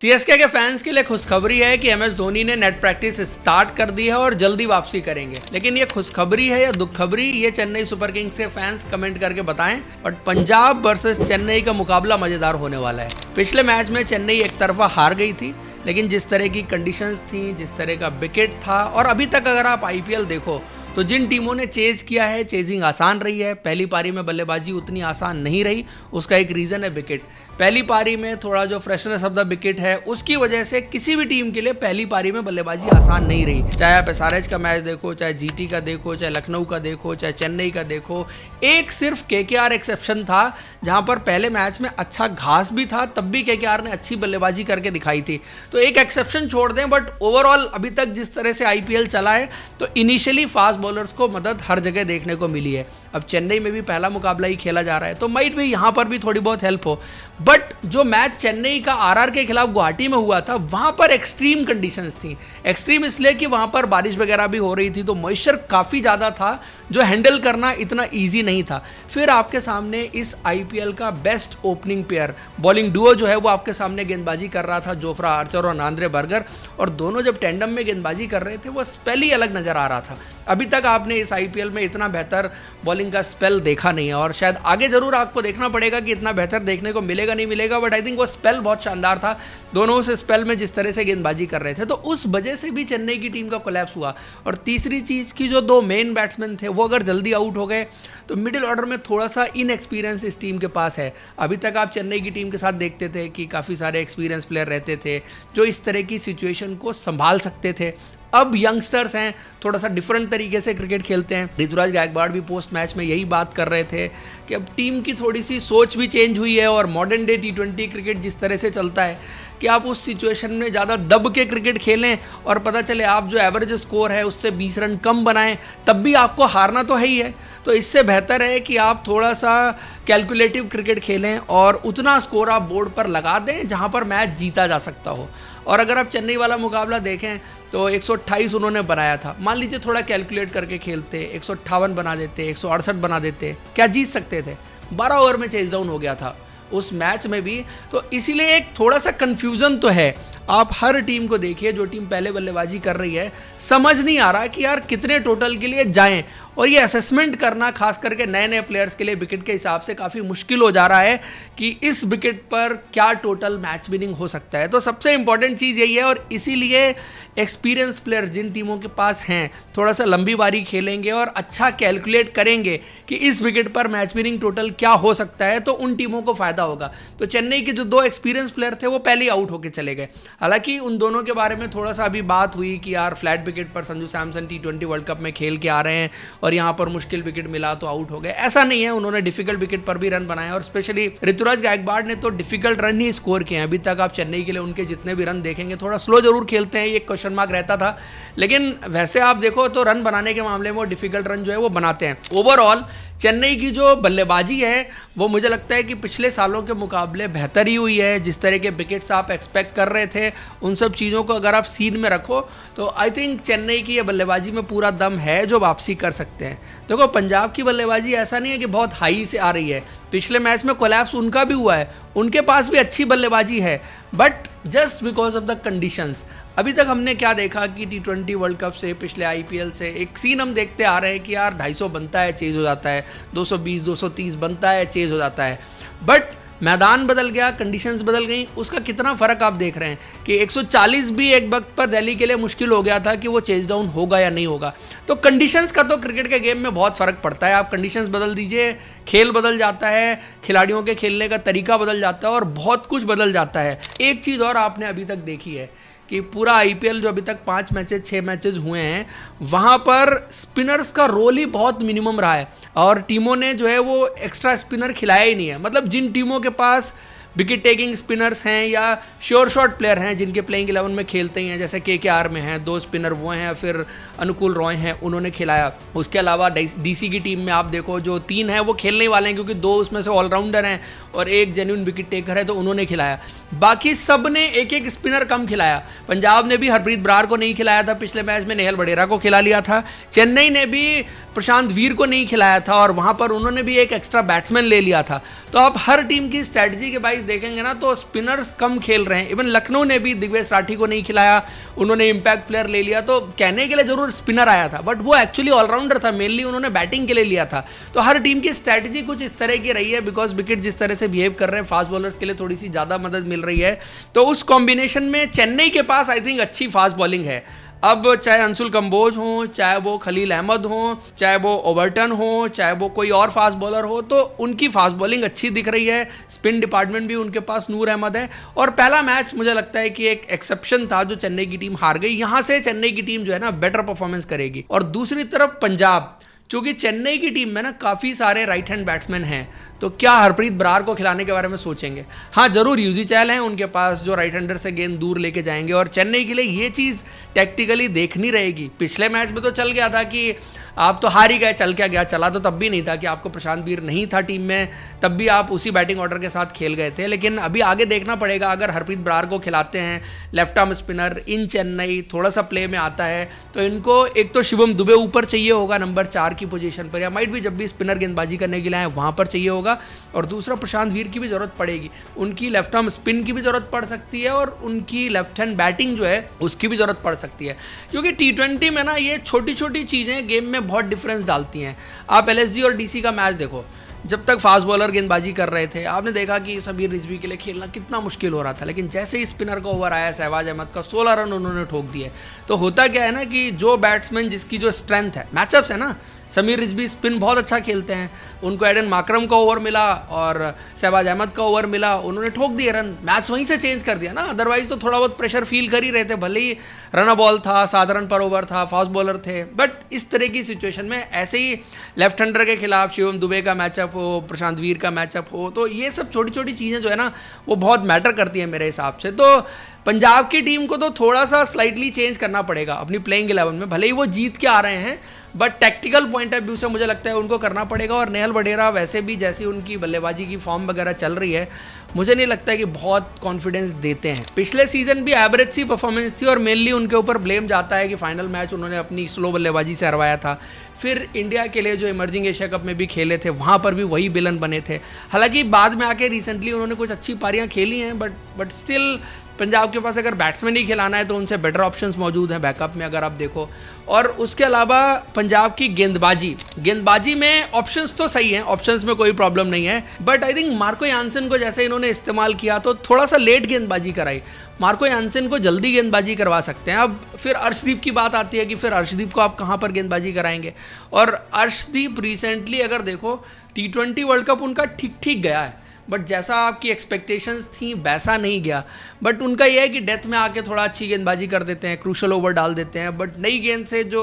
CSK के fans के लिए खुशखबरी है कि एमएस धोनी ने नेट प्रैक्टिस स्टार्ट कर दी है और जल्दी वापसी करेंगे। लेकिन ये खुशखबरी है या दुखखबरी, ये चेन्नई सुपर किंग्स के फैंस कमेंट करके बताएं। बट पंजाब वर्सेस चेन्नई का मुकाबला मजेदार होने वाला है। पिछले मैच में चेन्नई एक तरफा हार गई थी, लेकिन जिस तरह की कंडीशंस थी, जिस तरह का विकेट था, और अभी तक अगर आप आईपीएल देखो तो जिन टीमों ने चेज किया है, चेजिंग आसान रही है। पहली पारी में बल्लेबाजी उतनी आसान नहीं रही, उसका एक रीज़न है विकेट। पहली पारी में थोड़ा जो फ्रेशनेस ऑफ द विकेट है, उसकी वजह से किसी भी टीम के लिए पहली पारी में बल्लेबाजी आसान नहीं रही। चाहे आप एसआरएच का मैच देखो, चाहे जीटी का देखो, चाहे लखनऊ का देखो, चाहे चेन्नई का देखो। एक सिर्फ केकेआर एक्सेप्शन था, जहां पर पहले मैच में अच्छा घास भी था, तब भी केकेआर ने अच्छी बल्लेबाजी करके दिखाई थी। तो एक एक्सेप्शन छोड़ दें, बट ओवरऑल अभी तक जिस तरह से आईपीएल चला है, तो इनिशियली फास्ट बॉलर्स को मदद हर जगह देखने को मिली है। अब चेन्नई में भी पहला मुकाबला ही खेला जा रहा है, तो माइट भी यहाँ पर भी थोड़ी बहुत हेल्प हो। बट जो मैच चेन्नई का आरआर के खिलाफ गुवाहाटी में हुआ था, वहाँ पर एक्सट्रीम कंडीशंस थी। एक्सट्रीम इसलिए कि वहाँ पर बारिश वगैरह भी हो रही थी, तो मॉइस्चर काफ़ी ज़्यादा था, जो हैंडल करना इतना ईजी नहीं था। फिर आपके सामने इस आईपीएल का best opening pair, bowling Duo जो है वो आपके सामने गेंदबाजी कर रहा था, जोफ्रा आर्चर और आंद्रे बर्गर, और दोनों जब टेंडम में गेंदबाजी कर रहे थे, वो स्पेल ही अलग नज़र आ रहा था। अभी तक आपने इस आईपीएल में इतना बेहतर बॉलिंग का स्पेल देखा नहीं है, और शायद आगे जरूर आपको देखना पड़ेगा कि इतना बेहतर देखने को मिलेगा नहीं मिलेगा, बट आई थिंक वो स्पेल बहुत शानदार था। दोनों उस स्पेल में जिस तरह से गेंदबाजी कर रहे थे, तो उस वजह से भी चेन्नई की टीम का कोलैप्स हुआ। और तीसरी चीज़ की जो दो मेन बैट्समैन थे वो अगर जल्दी आउट हो गए, तो मिडिल ऑर्डर में थोड़ा सा इनएक्सपीरियंस इस टीम के पास है। अभी तक आप चेन्नई की टीम के साथ देखते थे कि काफ़ी सारे एक्सपीरियंस प्लेयर रहते थे जो इस तरह की सिचुएशन को संभाल सकते थे। अब यंगस्टर्स हैं, थोड़ा सा डिफरेंट तरीके से क्रिकेट खेलते हैं। ऋतुराज गायकवाड़ भी पोस्ट मैच में यही बात कर रहे थे कि अब टीम की थोड़ी सी सोच भी चेंज हुई है, और मॉडर्न डे टी20 क्रिकेट जिस तरह से चलता है कि आप उस सिचुएशन में ज़्यादा दब के क्रिकेट खेलें, और पता चले आप जो एवरेज स्कोर है उससे 20 रन कम बनाएं, तब भी आपको हारना तो है ही है। तो इससे बेहतर है कि आप थोड़ा सा कैलकुलेटिव क्रिकेट खेलें और उतना स्कोर आप बोर्ड पर लगा दें जहां पर मैच जीता जा सकता हो। और अगर आप चेन्नई वाला मुकाबला देखें तो 128 उन्होंने बनाया था। मान लीजिए थोड़ा कैलकुलेट करके खेलते, 158 बना देते, 168 बना देते, क्या जीत सकते थे? 12 ओवर में चेज डाउन हो गया था उस मैच में भी। तो इसीलिए एक थोड़ा सा कंफ्यूजन तो है। आप हर टीम को देखिए, जो टीम पहले बल्लेबाजी कर रही है, समझ नहीं आ रहा कि यार कितने टोटल के लिए जाएं, और ये असेसमेंट करना खास करके नए नए प्लेयर्स के लिए विकेट के हिसाब से काफ़ी मुश्किल हो जा रहा है कि इस विकेट पर क्या टोटल मैच विनिंग हो सकता है। तो सबसे इंपॉर्टेंट चीज़ यही है, और इसीलिए एक्सपीरियंस प्लेयर्स जिन टीमों के पास हैं, थोड़ा सा लंबी बारी खेलेंगे और अच्छा कैलकुलेट करेंगे कि इस विकेट पर मैच विनिंग टोटल क्या हो सकता है, तो उन टीमों को फ़ायदा होगा। तो चेन्नई के जो दो एक्सपीरियंस प्लेयर थे वो पहले ही आउट होकर चले गए। हालांकि उन दोनों के बारे में थोड़ा सा अभी बात हुई कि यार फ्लैट विकेट पर संजू सैमसन टी20 वर्ल्ड कप में खेल के आ रहे हैं और यहाँ पर मुश्किल विकेट मिला तो आउट हो गए। ऐसा नहीं है, उन्होंने डिफिकल्ट विकेट पर भी रन बनाए, और स्पेशली ऋतुराज गायकवाड़ ने तो डिफिकल्ट रन ही स्कोर किए हैं। अभी तक आप चेन्नई के लिए उनके जितने भी रन देखेंगे, थोड़ा स्लो जरूर खेलते हैं, ये क्वेश्चन मार्क रहता था, लेकिन वैसे आप देखो तो रन बनाने के मामले में वो डिफिकल्ट रन जो है वो बनाते हैं। ओवरऑल चेन्नई की जो बल्लेबाजी है वो मुझे लगता है कि पिछले सालों के मुकाबले बेहतर ही हुई है। जिस तरह के विकेट्स आप एक्सपेक्ट कर रहे थे, उन सब चीज़ों को अगर आप सीन में रखो, तो आई थिंक चेन्नई की ये बल्लेबाजी में पूरा दम है जो वापसी कर सकते हैं। देखो पंजाब की बल्लेबाजी ऐसा नहीं है कि बहुत हाई से आ रही है। पिछले मैच में कोलैप्स उनका भी हुआ है, उनके पास भी अच्छी बल्लेबाजी है, but just because of the conditions. अभी तक हमने क्या देखा कि टी20 वर्ल्ड कप से, पिछले आईपीएल से एक सीन हम देखते आ रहे हैं कि यार 250 बनता है, चेज हो जाता है, 220 230 बनता है, चेज हो जाता है। बट मैदान बदल गया, कंडीशंस बदल गई, उसका कितना फ़र्क आप देख रहे हैं कि 140 भी एक वक्त पर दिल्ली के लिए मुश्किल हो गया था कि वो चेज डाउन होगा या नहीं होगा। तो कंडीशंस का तो क्रिकेट के गेम में बहुत फ़र्क पड़ता है। आप कंडीशंस बदल दीजिए, खेल बदल जाता है, खिलाड़ियों के खेलने का तरीका बदल जाता है, और बहुत कुछ बदल जाता है। एक चीज़ और आपने अभी तक देखी है कि पूरा आईपीएल जो अभी तक 5 मैचेज 6 मैचेज हुए हैं, वहाँ पर स्पिनर्स का रोल ही बहुत मिनिमम रहा है, और टीमों ने जो है वो एक्स्ट्रा स्पिनर खिलाया ही नहीं है। मतलब जिन टीमों के पास विकेट टेकिंग स्पिनर्स हैं या श्योर शॉट प्लेयर हैं जिनके प्लेइंग 11 में खेलते ही हैं, जैसे केकेआर में हैं 2 स्पिनर वो हैं, फिर अनुकूल रॉय हैं, उन्होंने खिलाया। उसके अलावा डीसी की टीम में आप देखो जो 3 हैं वो खेलने वाले हैं, क्योंकि 2 उसमें से ऑलराउंडर हैं और एक जेन्युइन विकेट टेकर है, तो उन्होंने खिलाया। बाकी सब ने एक एक स्पिनर कम खिलाया। पंजाब ने भी हरप्रीत बरार को नहीं खिलाया था, पिछले मैच में नेहल वडेरा को खिला लिया था। चेन्नई ने भी प्रशांत वीर को नहीं खिलाया था, और वहाँ पर उन्होंने भी एक एक्स्ट्रा बैट्समैन ले लिया था। तो आप हर टीम की स्ट्रैटेजी के वाइज देखेंगे ना तो स्पिनर्स कम खेल रहे हैं। इवन लखनऊ ने भी दिग्वेश राठी को नहीं खिलाया, उन्होंने इंपैक्ट प्लेयर ले लिया। तो कहने के लिए जरूर स्पिनर आया था, बट वो एक्चुअली ऑलराउंडर था, मेनली उन्होंने बैटिंग के लिए लिया था। तो हर टीम की स्ट्रैटेजी कुछ इस तरह की रही है, बिकॉज विकेट जिस तरह से बिहेव कर रहे हैं, फास्ट बॉलर्स के लिए थोड़ी सी ज़्यादा मदद मिल रही है। तो उस कॉम्बिनेशन में चेन्नई के पास आई थिंक अच्छी फास्ट बॉलिंग है। अब चाहे अंशुल कंबोज हो, चाहे वो खलील अहमद हो, चाहे वो ओवर्टन हो, चाहे वो कोई और फास्ट बॉलर हो, तो उनकी फास्ट बॉलिंग अच्छी दिख रही है। स्पिन डिपार्टमेंट भी उनके पास नूर अहमद है। और पहला मैच मुझे लगता है कि एक एक्सेप्शन था जो चेन्नई की टीम हार गई। यहाँ से चेन्नई की टीम जो है ना बेटर परफॉर्मेंस करेगी। और दूसरी तरफ पंजाब, चूंकि चेन्नई की टीम में ना काफ़ी सारे राइट हैंड बैट्समैन हैं, तो क्या हरप्रीत बरार को खिलाने के बारे में सोचेंगे? हाँ जरूर, यूजी चहल हैं उनके पास जो राइट हैंडर से गेंद दूर लेके जाएंगे। और चेन्नई के लिए ये चीज़ टैक्टिकली देखनी रहेगी। पिछले मैच में तो चल गया था कि आप तो हार ही गए, चल क्या गया, चला तो तब भी नहीं था कि आपको प्रशांत वीर नहीं था टीम में, तब भी आप उसी बैटिंग ऑर्डर के साथ खेल गए थे। लेकिन अभी आगे देखना पड़ेगा, अगर हरप्रीत बरार को खिलाते हैं, लेफ्ट आर्म स्पिनर इन चेन्नई थोड़ा सा प्ले में आता है, तो इनको एक तो शिवम दुबे ऊपर चाहिए होगा नंबर 4 की पोजीशन पर, या माइट भी जब भी स्पिनर गेंदबाजी करने के लिए आए वहाँ पर चाहिए होगा। और दूसरा प्रशांत वीर की भी ज़रूरत पड़ेगी, उनकी लेफ्ट आर्म स्पिन की भी ज़रूरत पड़ सकती है, और उनकी लेफ्ट हैंड बैटिंग जो है उसकी भी ज़रूरत पड़ सकती है। क्योंकि T20 में ना ये छोटी छोटी चीज़ें गेम में बहुत डिफरेंस डालती हैं। आप LSG और DC का मैच देखो, जब तक फास्ट बॉलर गेंदबाजी कर रहे थे आपने देखा कि समीर रिजवी के लिए खेलना कितना मुश्किल हो रहा था, लेकिन जैसे ही स्पिनर का ओवर आया शहबाज अहमद का 16 रन उन्होंने ठोक दिए। तो होता क्या है ना कि जो बैट्समैन जिसकी जो स्ट्रेंथ है, मैचअप्स है ना, समीर रिजवी स्पिन बहुत अच्छा खेलते हैं, उनको एडन माकरम का ओवर मिला और शहबाज अहमद का ओवर मिला, उन्होंने ठोक दिए रन, मैच वहीं से चेंज कर दिया ना। अदरवाइज तो थोड़ा बहुत प्रेशर फील कर ही रहे थे, भले ही रन बॉल था, 7 रन पर ओवर था, फास्ट बॉलर थे। बट इस तरह की सिचुएशन में ऐसे ही लेफ्ट हैंडर के खिलाफ शिवम दुबे का मैचअप हो, प्रशांत वीर का मैचअप हो, तो ये सब छोटी छोटी चीज़ें जो है ना वो बहुत मैटर करती हैं मेरे हिसाब से। तो पंजाब की टीम को तो थोड़ा सा स्लाइटली चेंज करना पड़ेगा अपनी प्लेइंग 11 में, भले ही वो जीत के आ रहे हैं, but tactical point of view से मुझे लगता है उनको करना पड़ेगा। और नेहल वडेरा वैसे भी जैसी उनकी बल्लेबाजी की फॉर्म वगैरह चल रही है, मुझे नहीं लगता है कि बहुत कॉन्फिडेंस देते हैं। पिछले सीजन भी एवरेज सी परफॉर्मेंस थी और मेनली उनके ऊपर ब्लेम जाता है कि फाइनल मैच उन्होंने अपनी स्लो बल्लेबाजी से हरवाया था। फिर इंडिया के लिए जो इमर्जिंग एशिया कप में भी खेले थे वहाँ पर भी वही विलन बने थे। हालांकि बाद में आके रिसेंटली उन्होंने कुछ अच्छी पारियाँ खेली हैं, बट स्टिल पंजाब के पास अगर बैट्समैन ही खिलाना है तो उनसे बेटर ऑप्शंस मौजूद हैं बैकअप में अगर आप देखो। और उसके अलावा पंजाब की गेंदबाजी में ऑप्शंस तो सही हैं, ऑप्शंस में कोई प्रॉब्लम नहीं है, but I think Marco Jansen को जैसे इन्होंने इस्तेमाल किया तो थोड़ा सा लेट गेंदबाजी कराई। मार्को यानसन को जल्दी गेंदबाजी करवा सकते हैं। अब फिर अर्शदीप की बात आती है कि फिर अर्शदीप को आप कहाँ पर गेंदबाजी कराएंगे। और अर्शदीप रिसेंटली अगर देखो T20 वर्ल्ड कप उनका ठीक ठीक गया है, बट जैसा आपकी एक्सपेक्टेशंस थी वैसा नहीं गया। बट उनका यह है कि डेथ में आके थोड़ा अच्छी गेंदबाजी कर देते हैं, क्रूशल ओवर डाल देते हैं, बट नई गेंद से जो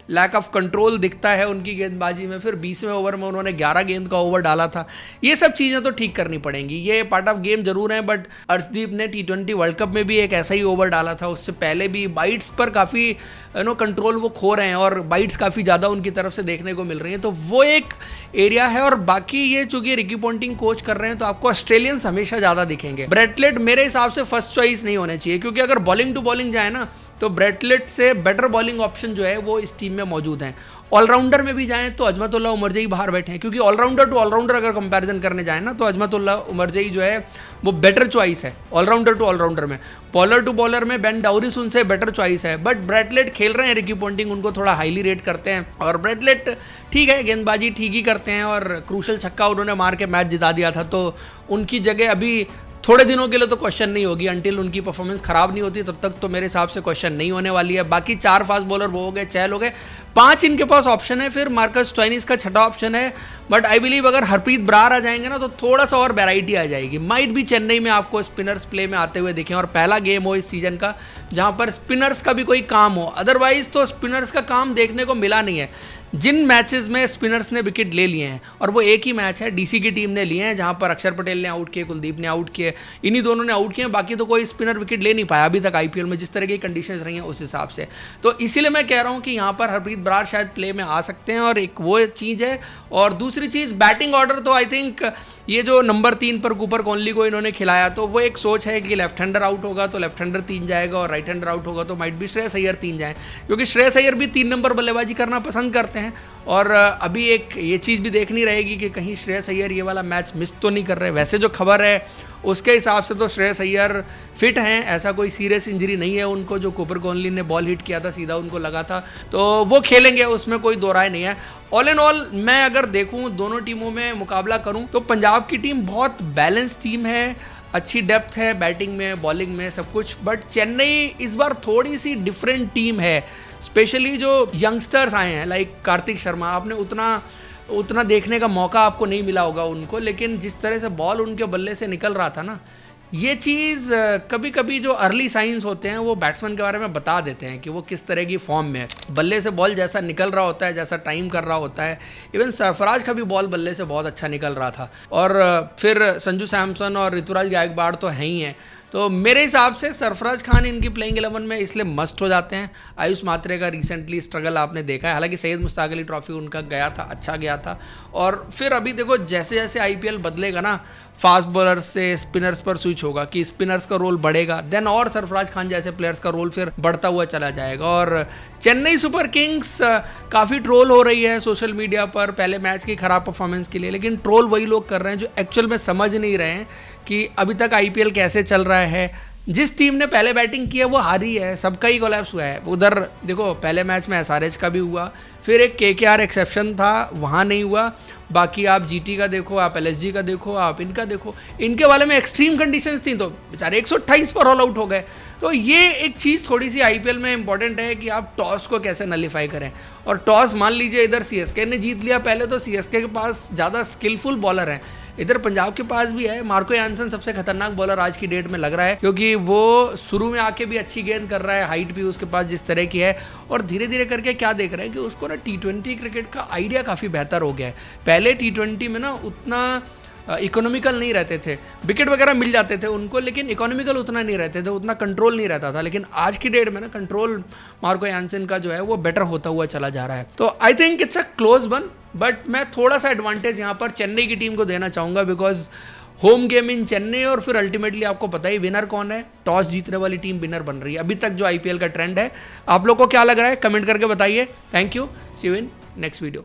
लैक ऑफ कंट्रोल दिखता है उनकी गेंदबाजी में, फिर 20वें ओवर में उन्होंने 11 गेंद का ओवर डाला था, ये सब चीज़ें तो ठीक करनी पड़ेंगी। ये पार्ट ऑफ गेम जरूर है, बट अर्शदीप ने T20 वर्ल्ड कप में भी एक ऐसा ही ओवर डाला था, उससे पहले भी बाइट्स पर काफ़ी कंट्रोल वो खो रहे हैं और बाइट्स काफ़ी ज़्यादा उनकी तरफ से देखने को मिल रही हैं, तो वो एक एरिया है। और बाकी ये चूंकि रिकी पॉन्टिंग कोच कर रहे हैं तो आपको ऑस्ट्रेलियंस हमेशा ज़्यादा दिखेंगे। ब्रेटलेट मेरे हिसाब से फर्स्ट चॉइस नहीं होने चाहिए, क्योंकि अगर बॉलिंग टू बॉलिंग जाए ना तो ब्रेटलेट से बेटर बॉलिंग ऑप्शन जो है वो इस टीम में मौजूद हैं। ऑलराउंडर में भी जाएं तो अजमतुल्ला उमरजई बाहर बैठे हैं, क्योंकि ऑलराउंडर टू ऑलराउंडर अगर कंपैरिजन करने जाएं ना तो अजमतुल्ला उमरजई जो है वो बेटर चॉइस है ऑलराउंडर टू ऑलराउंडर में। बॉलर टू बॉलर में बेन डाउरिस उनसे बेटर चॉइस है, बट ब्रेटलेट खेल रहे हैं, रिकी पॉन्टिंग उनको थोड़ा हाईली रेट करते हैं। और ब्रेटलेट ठीक है, गेंदबाजी ठीक ही करते हैं और क्रूशल छक्का उन्होंने मार के मैच जिता दिया था, तो उनकी जगह अभी थोड़े दिनों के लिए तो क्वेश्चन नहीं होगी, अंटिल उनकी परफॉर्मेंस खराब नहीं होती तब तक तो मेरे हिसाब से क्वेश्चन नहीं होने वाली है। बाकी 4 फास्ट बॉलर वो हो गए, चहल हो गए, 5 इनके पास ऑप्शन है, फिर मार्कस स्टोइनिस का छठा ऑप्शन है। बट आई बिलीव अगर हरप्रीत बरार आ जाएंगे ना तो थोड़ा सा और वैरायटी आ जाएगी। माइट भी चेन्नई में आपको स्पिनर्स प्ले में आते हुए दिखें और पहला गेम हो इस सीजन का जहां पर स्पिनर्स का भी कोई काम हो, अदरवाइज तो स्पिनर्स का काम देखने को मिला नहीं है। जिन मैचेस में स्पिनर्स ने विकेट ले लिए हैं, और वो एक ही मैच है डीसी की टीम ने लिए हैं जहां पर अक्षर पटेल ने आउट किए, कुलदीप ने आउट किए, इन्हीं दोनों ने आउट किए, बाकी तो कोई स्पिनर विकेट ले नहीं पाया अभी तक आईपीएल में, जिस तरह की कंडीशंस रही हैं उस हिसाब से। तो इसीलिए मैं कह रहा हूं कि यहां पर हरप्रीत बरार शायद प्ले में आ सकते हैं, और एक वो चीज़ है। और दूसरी चीज़ बैटिंग ऑर्डर, तो आई थिंक ये जो नंबर 3 पर कूपर कॉनली को इन्होंने खिलाया तो वो एक सोच है कि लेफ्ट हैंडर आउट होगा तो लेफ्ट हैंडर 3 जाएगा और राइट हैंडर आउट होगा तो माइट भी श्रेयस अय्यर 3 जाए, क्योंकि श्रेयस अय्यर भी 3 नंबर बल्लेबाजी करना पसंद करते हैं। हैं। और अभी एक ये चीज़ भी देखनी रहेगी कि कहीं श्रेयस अय्यर ये वाला मैच मिस तो नहीं कर रहे। वैसे जो खबर है उसके हिसाब से तो श्रेयस अय्यर फिट हैं, ऐसा कोई सीरियस इंजरी नहीं है उनको। जो कूपर कॉनली ने बॉल हिट किया था सीधा उनको लगा था, तो वो खेलेंगे, उसमें कोई दो राय नहीं है। ऑल इन ऑल मैं अगर देखूं दोनों टीमों में मुकाबला करूं तो पंजाब की टीम बहुत बैलेंस टीम है, अच्छी डेप्थ है बैटिंग में बॉलिंग में सब कुछ। बट चेन्नई इस बार थोड़ी सी डिफरेंट टीम है, स्पेशली जो यंगस्टर्स आए हैं लाइक कार्तिक शर्मा। आपने उतना देखने का मौका आपको नहीं मिला होगा उनको, लेकिन जिस तरह से बॉल उनके बल्ले से निकल रहा था ना, ये चीज़ कभी कभी जो अर्ली साइंस होते हैं वो बैट्समैन के बारे में बता देते हैं कि वो किस तरह की फॉर्म में है। बल्ले से बॉल जैसा निकल रहा होता है, जैसा टाइम कर रहा होता है। इवन सरफराज का भी बॉल बल्ले से बहुत अच्छा निकल रहा था। और फिर संजू सैमसन और ऋतुराज गायकवाड़ तो हैं ही हैं। तो मेरे हिसाब से सरफराज खान इनकी प्लेइंग 11 में इसलिए मस्ट हो जाते हैं। आयुष मात्रे का रिसेंटली स्ट्रगल आपने देखा है, हालांकि सैयद मुश्ताक अली ट्रॉफी उनका गया था, अच्छा गया था। और फिर अभी देखो जैसे जैसे आईपीएल बदलेगा ना, फास्ट बॉलर्स से स्पिनर्स पर स्विच होगा कि स्पिनर्स का रोल बढ़ेगा, देन और सरफराज खान जैसे प्लेयर्स का रोल फिर बढ़ता हुआ चला जाएगा। और चेन्नई सुपर किंग्स काफ़ी ट्रोल हो रही है सोशल मीडिया पर पहले मैच की खराब परफॉर्मेंस के लिए, लेकिन ट्रोल वही लोग कर रहे हैं जो एक्चुअल में समझ नहीं रहे हैं कि अभी तक आईपीएल कैसे चल रहा है। जिस टीम ने पहले बैटिंग की है वो हारी है, सबका ही कोलैप्स हुआ है। उधर देखो पहले मैच में एसआरएच का भी हुआ, फिर एक केकेआर एक्सेप्शन था, वहाँ नहीं हुआ। बाकी आप जीटी का देखो, आप एलएसजी का देखो, आप इनका देखो, इनके वाले में एक्सट्रीम कंडीशंस थी तो बेचारे 128 पर ऑल आउट हो गए। तो ये एक चीज़ थोड़ी सी आईपीएल में इंपॉर्टेंट है कि आप टॉस को कैसे नलीफाई करें। और टॉस मान लीजिए इधर सीएसके ने जीत लिया पहले, तो सीएसके के पास ज़्यादा स्किलफुल बॉलर हैं, इधर पंजाब के पास भी है। मार्को यानसन सबसे खतरनाक बॉलर आज की डेट में लग रहा है, क्योंकि वो शुरू में आके भी अच्छी गेंद कर रहा है, हाइट भी उसके पास जिस तरह की है। और धीरे धीरे करके क्या देख रहे हैं कि उसको ना टी20 क्रिकेट का आइडिया काफ़ी बेहतर हो गया है। पहले टी20 में ना उतना इकोनॉमिकल नहीं रहते थे, विकेट वगैरह मिल जाते थे उनको, लेकिन इकोनॉमिकल उतना नहीं रहते थे, उतना कंट्रोल नहीं रहता था। लेकिन आज की डेट में ना कंट्रोल मार्को यानसन का जो है वो बेटर होता हुआ चला जा रहा है। तो I think it's a close one, but मैं थोड़ा सा एडवांटेज यहाँ पर चेन्नई की टीम को देना चाहूँगा, because home game in Chennai. और फिर अल्टीमेटली आपको पता ही विनर कौन है, टॉस जीतने वाली टीम विनर बन रही है अभी तक जो आईपीएल का ट्रेंड है। आप लोग को क्या लग रहा है कमेंट करके बताइए। Thank you, see you in next video.